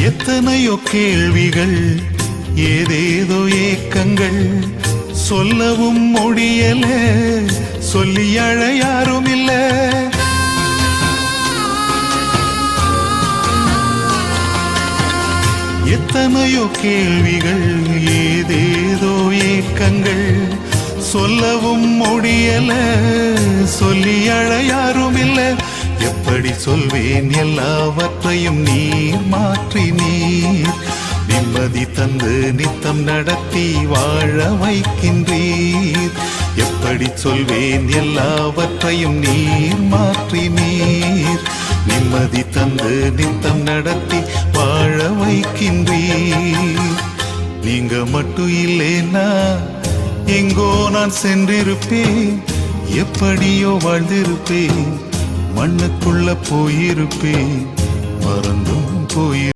எத்தனையோ கேள்விகள், ஏதேதோ ஏக்கங்கள், சொல்லவும் முடியல, சொல்லி அழ யாரும் இல்ல. எத்தனையோ கேள்விகள், ஏதேதோ ஏக்கங்கள், சொல்லவும் முடியல, சொல்லி அழ யாரும் இல்ல. எப்படி சொல்வேன் எல்லாவற்றையும் நீர் மாற்றி நீர் நிம்மதி தந்து நித்தம் நடத்தி வாழ வைக்கின்றீர். எப்படி சொல்வேன் எல்லாவற்றையும் நீர் மாற்றி நீர் நிம்மதி தந்து நித்தம் நடத்தி வாழ வைக்கின்றீர். நீங்க மட்டும் இல்லைன்னா எங்கோ நான் சென்றிருப்பேன், எப்படியோ வாழ்ந்திருப்பேன், மண்ணுக்குள்ள போயிருப்பேன், மறந்தும் போய்